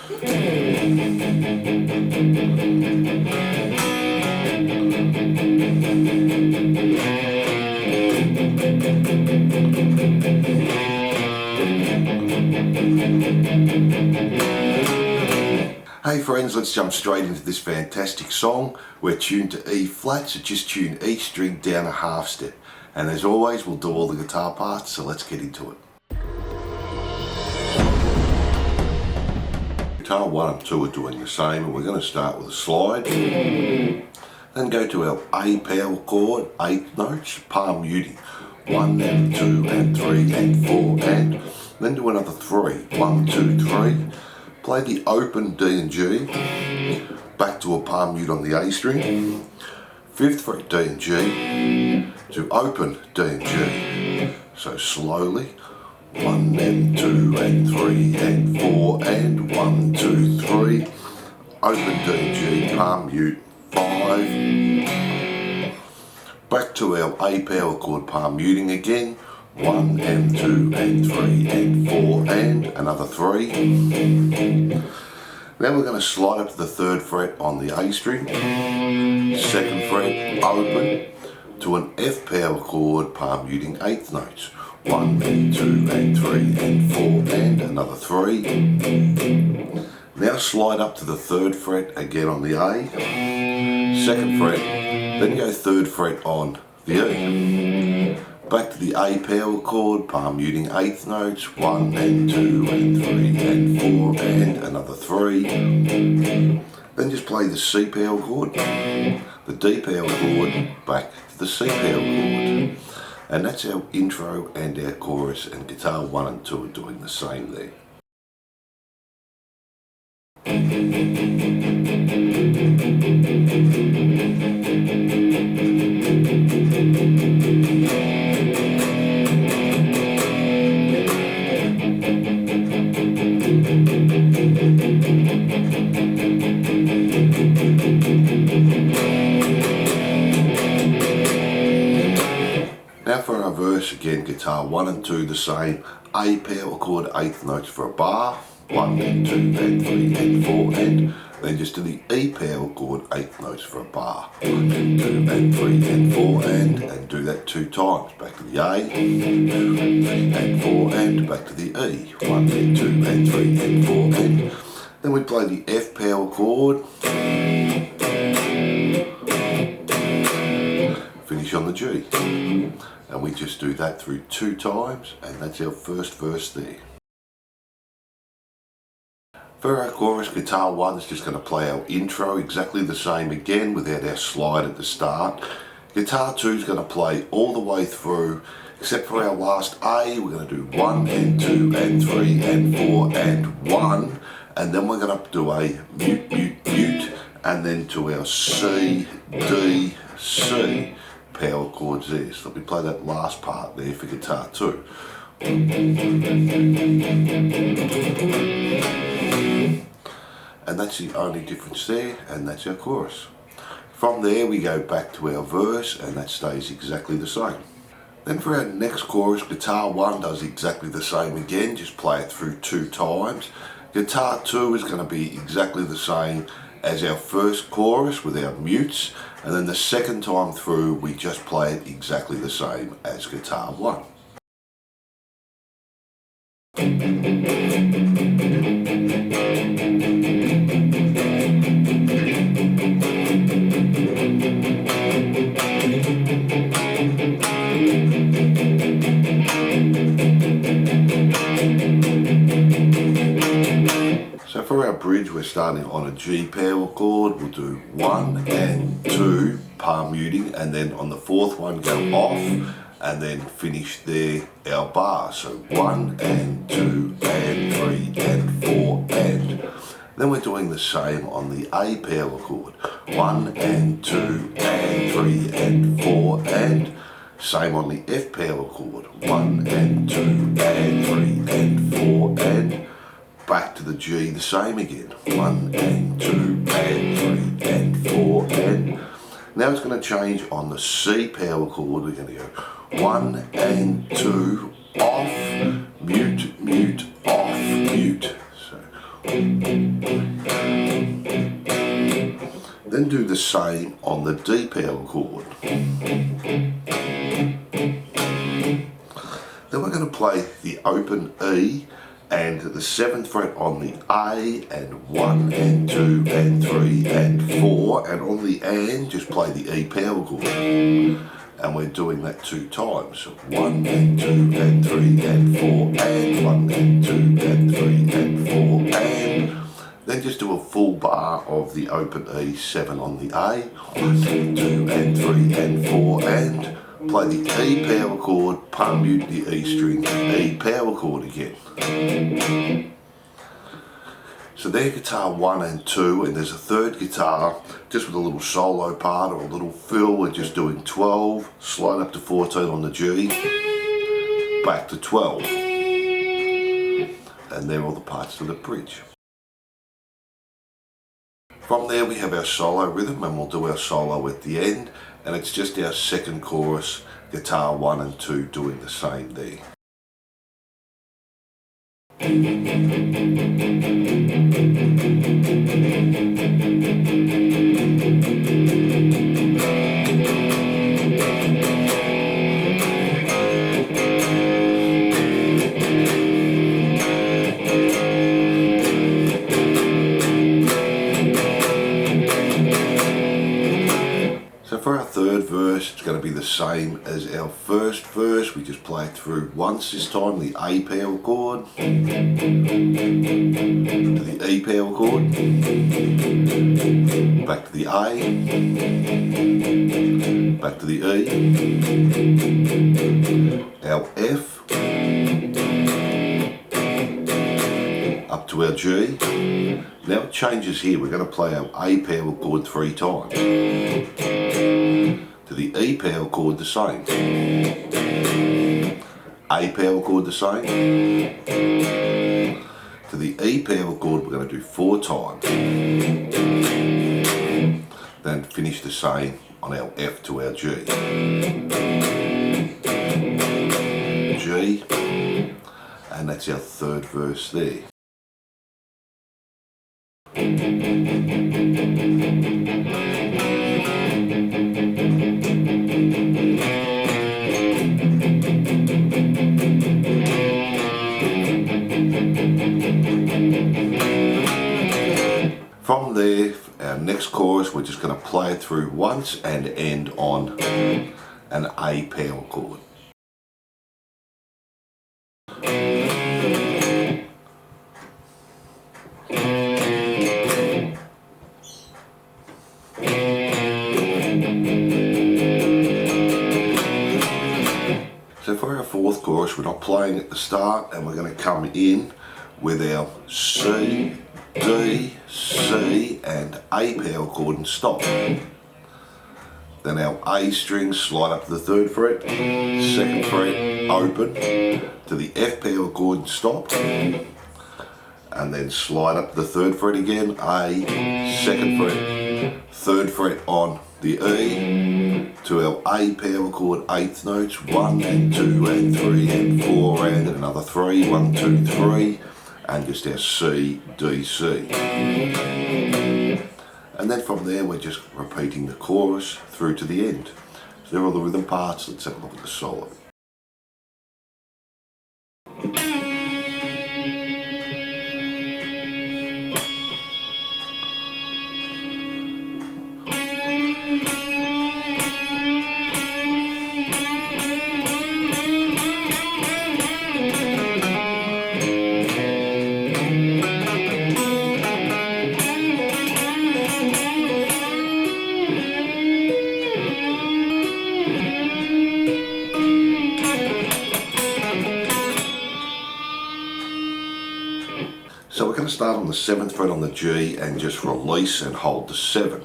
Hey friends, let's jump straight into this fantastic song. We're tuned to E flat, so just tune each string down a half step. And as always, we'll do all the guitar parts, so let's get into it. Guitar 1 and 2 are doing the same, and we're going to start with a slide. Then go to our A power chord, 8 notes, palm muting. 1 and 2 and 3 and 4 and then do another 3. 1, 2, 3. Play the open D and G, back to a palm mute on the A string, 5th fret D and G, to open D and G. So slowly, 1 and 2 and 3 and 4 and 1, 2, 3, open D and G, palm mute, 5, back to our A power chord, palm muting again, 1 and 2 and 3 and 4 and another 3. Then we're going to slide up to the 3rd fret on the A string, 2nd fret, open to an F power chord, palm muting 8th notes. 1 and 2 and 3 and 4 and another 3. Now slide up to the 3rd fret again on the A, 2nd fret, then go 3rd fret on the E. Back to the A power chord, palm muting 8th notes, 1 and 2 and 3 and 4 and another 3. Then just play the C power chord, the D power chord, back to the C power chord. And that's our intro and our chorus, and guitar 1 and 2 are doing the same there. Now for our verse again, guitar 1 and 2 the same, A power chord 8th notes for a bar, 1 and 2 and 3 and 4 and then just to the E power chord 8th notes for a bar, 1 and 2 and 3 and 4 and do that 2 times, back to the A, 2 and 3 and 4 and back to the E, 1 and 2 and 3 and 4 and then we play the F power chord, finish on the G. And we just do that through 2 times, and that's our first verse there. For our chorus, guitar 1 is just going to play our intro exactly the same again without our slide at the start. Guitar 2 is going to play all the way through, except for our last A. We're going to do 1 and 2 and 3 and 4 and 1, and then we're going to do a mute, mute, mute, and then to our C, D, C power chords there. So let me play that last part there for guitar 2. And that's the only difference there, and that's our chorus. From there we go back to our verse, and that stays exactly the same. Then for our next chorus, guitar 1 does exactly the same again, just play it through 2 times. Guitar 2 is going to be exactly the same as our first chorus with our mutes, and then the second time through we just play it exactly the same as guitar 1. So for our bridge, we're starting on a G power chord. We'll do 1 and 2 palm muting, and then on the 4th one go off, and then finish there our bar. So 1 and 2 and 3 and 4 and then we're doing the same on the A power chord. 1 and 2 and 3 and 4 and same on the F power chord. 1 and 2 and 3 and 4 and back to the G, the same again. 1 and 2 and 3 and 4 and now it's going to change on the C power chord. We're going to go 1 and 2 off, mute, mute, off, mute. So Then do the same on the D power chord. Then we're going to play the open E and the 7th fret on the A, and 1 and 2 and 3 and 4, and on the and just play the E power chord. And we're doing that 2 times. 1 and 2 and 3 and 4 and 1 and 2 and 3 and 4 and then just do a full bar of the open E, 7 on the A, 1 and 2 and 3 and 4 and play the E power chord, palm mute the E string, E power chord again. So there guitar 1 and 2, and there's a third guitar just with a little solo part or a little fill. We're just doing 12, slide up to 14 on the G, back to 12, and they're all the parts to the bridge. From there we have our solo rhythm, and we'll do our solo at the end, and it's just our second chorus, guitar 1 and 2 doing the same there. So for our third verse, it's going to be the same as our first verse. We just play it through once this time, the A power chord, to the E power chord, back to the A, back to the E, our F, up to our G. Now it changes here. We're going to play our A power chord 3 times. To the E power chord the same. A power chord the same. To the E power chord we're going to do 4 times. Then finish the same on our F to our G. G, and that's our third verse there. From there, our next chorus, we're just going to play it through once and end on an A power chord. So for our fourth chorus, we're not playing at the start, and we're going to come in with our C, D, C and A power chord and stop. Then our A string, slide up to the 3rd fret, 2nd fret, open, to the F power chord and stop. And then slide up to the 3rd fret again, A, 2nd fret, 3rd fret on the E, to our A power chord 8th notes, 1 and 2 and 3 and 4 and another 3, 1, 2, 3, and just our C, D, C. And then from there we're just repeating the chorus through to the end. So there are all the rhythm parts. Let's have a look at the solo. So we're going to start on the 7th fret on the G and just release and hold the 7.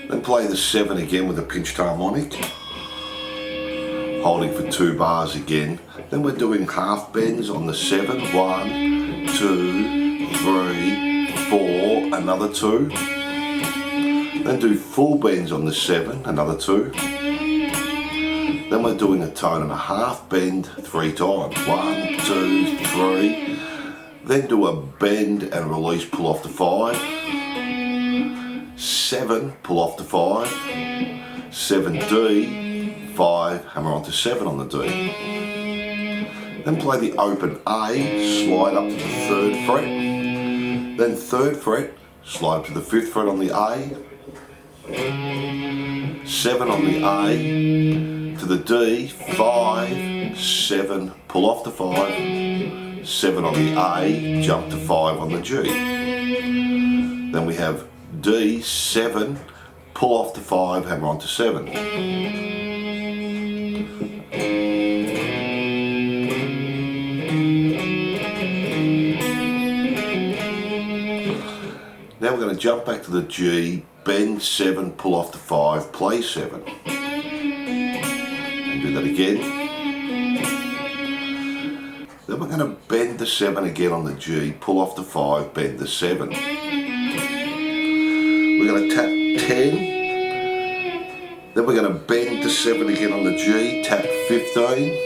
Then play the 7 again with a pinched harmonic, holding for 2 bars again. Then we're doing half bends on the 7, 1, 2, 3, 4, another 2. Then do full bends on the 7, another 2. Then we're doing a tone and a half, bend 3 times. 1, 2, 3. Then do a bend and release, pull off the 5. 7, pull off the 5. 7 D, 5, hammer onto 7 on the D. Then play the open A, slide up to the 3rd fret. Then 3rd fret, slide up to the 5th fret on the A. 7 on the A, to the D, 5, 7, pull off the 5, 7 on the A, jump to 5 on the G. Then we have D, 7, pull off the 5, hammer onto 7. Now we're going to jump back to the G, bend 7, pull off the 5, play 7. And do that again. Then we're going to bend the 7 again on the G, pull off the 5, bend the 7. We're going to tap 10. Then we're going to bend the 7 again on the G, tap 15.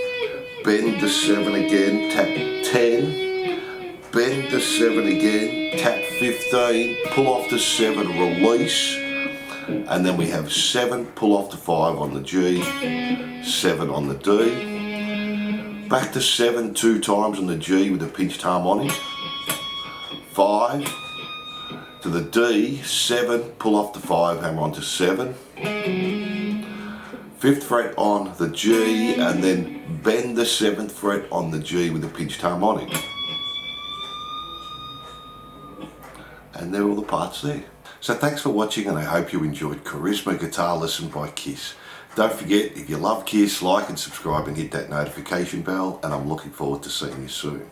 Bend the 7 again, tap 10. Bend the 7 again, tap 15, pull off the 7, release, and then we have 7, pull off the 5 on the G, 7 on the D, back to 7 2 times on the G with a pinched harmonic, 5, to the D, 7, pull off the 5, hammer onto 7, 5th fret on the G, and then bend the 7th fret on the G with a pinched harmonic. And they're all the parts there. So thanks for watching, and I hope you enjoyed Charisma Guitar Lesson by Kiss. Don't forget, if you love Kiss, like and subscribe and hit that notification bell, and I'm looking forward to seeing you soon.